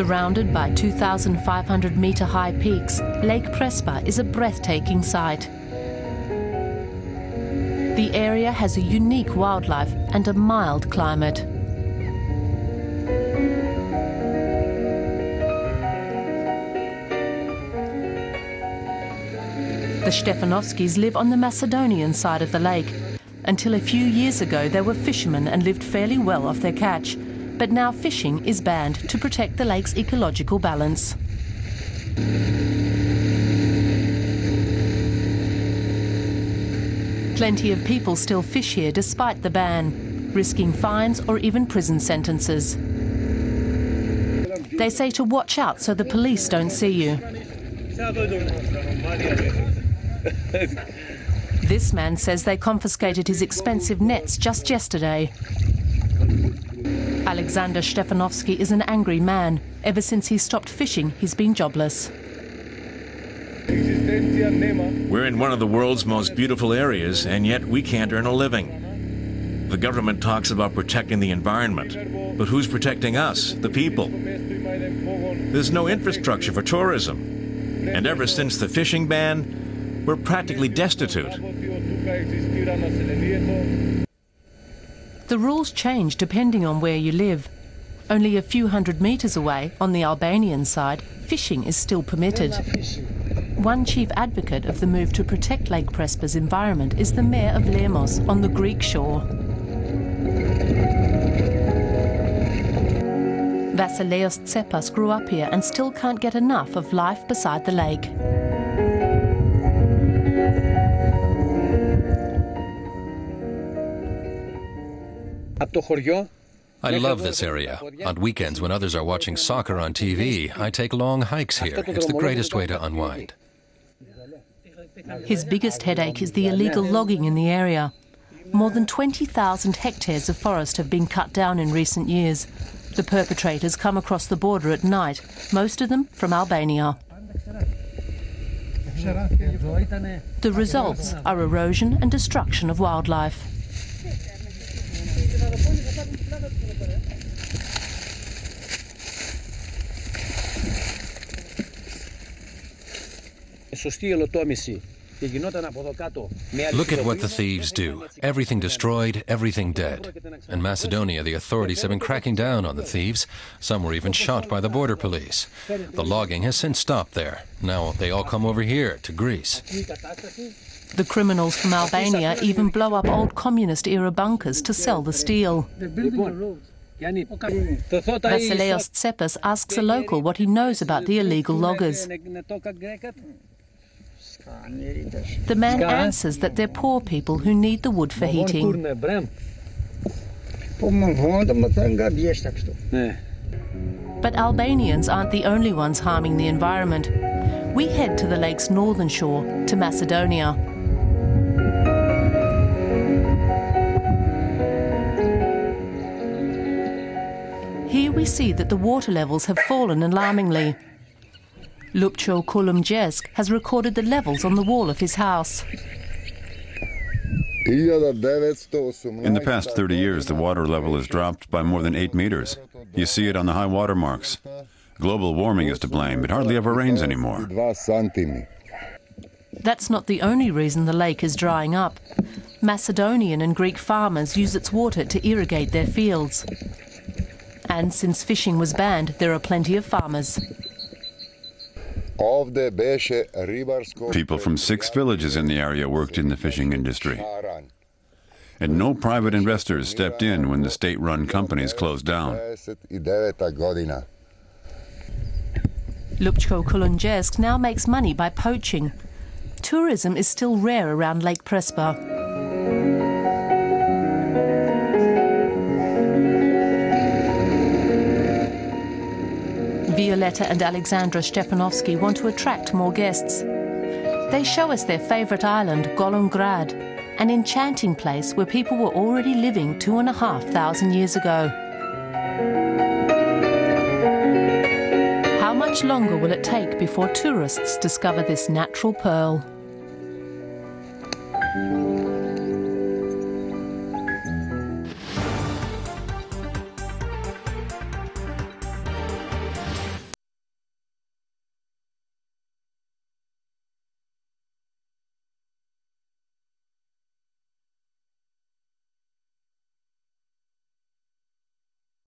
Surrounded by 2,500-metre-high peaks, Lake Prespa is a breathtaking sight. The area has a unique wildlife and a mild climate. The Stefanovskis live on the Macedonian side of the lake. Until a few years ago, they were fishermen and lived fairly well off their catch. But now fishing is banned to protect the lake's ecological balance. Plenty of people still fish here despite the ban, risking fines or even prison sentences. They say to watch out so the police don't see you. This man says they confiscated his expensive nets just yesterday. Alexander Stefanovski is an angry man. Ever since he stopped fishing, he's been jobless. We're in one of the world's most beautiful areas, and yet we can't earn a living. The government talks about protecting the environment, but who's protecting us, the people? There's no infrastructure for tourism, and ever since the fishing ban, we're practically destitute. The rules change depending on where you live. Only a few hundred metres away, on the Albanian side, fishing is still permitted. One chief advocate of the move to protect Lake Prespa's environment is the mayor of Lemos, on the Greek shore. Vasileios Tsepas grew up here and still can't get enough of life beside the lake. I love this area. On weekends, when others are watching soccer on TV, I take long hikes here. It's the greatest way to unwind. His biggest headache is the illegal logging in the area. More than 20,000 hectares of forest have been cut down in recent years. The perpetrators come across the border at night, most of them from Albania. The results are erosion and destruction of wildlife. Look at what the thieves do. Everything destroyed, everything dead. In Macedonia, the authorities have been cracking down on the thieves. Some were even shot by the border police. The logging has since stopped there. Now they all come over here, to Greece. The criminals from Albania even blow up old communist-era bunkers to sell the steel. Vasileios Tsepas asks a local what he knows about the illegal loggers. The man answers that they're poor people who need the wood for heating. But Albanians aren't the only ones harming the environment. We head to the lake's northern shore, to Macedonia. Here we see that the water levels have fallen alarmingly. Lupcho Kulumjesk has recorded the levels on the wall of his house. In the past 30 years, the water level has dropped by more than 8 meters. You see it on the high water marks. Global warming is to blame. It hardly ever rains anymore. That's not the only reason the lake is drying up. Macedonian and Greek farmers use its water to irrigate their fields. And since fishing was banned, there are plenty of farmers. People from 6 villages in the area worked in the fishing industry. And no private investors stepped in when the state-run companies closed down. Lupcho Kulumjesk now makes money by poaching. Tourism is still rare around Lake Prespa. Violetta and Alexandra Stefanovski want to attract more guests. They show us their favourite island, Golongrad, an enchanting place where people were already living 2,500 years ago. How much longer will it take before tourists discover this natural pearl?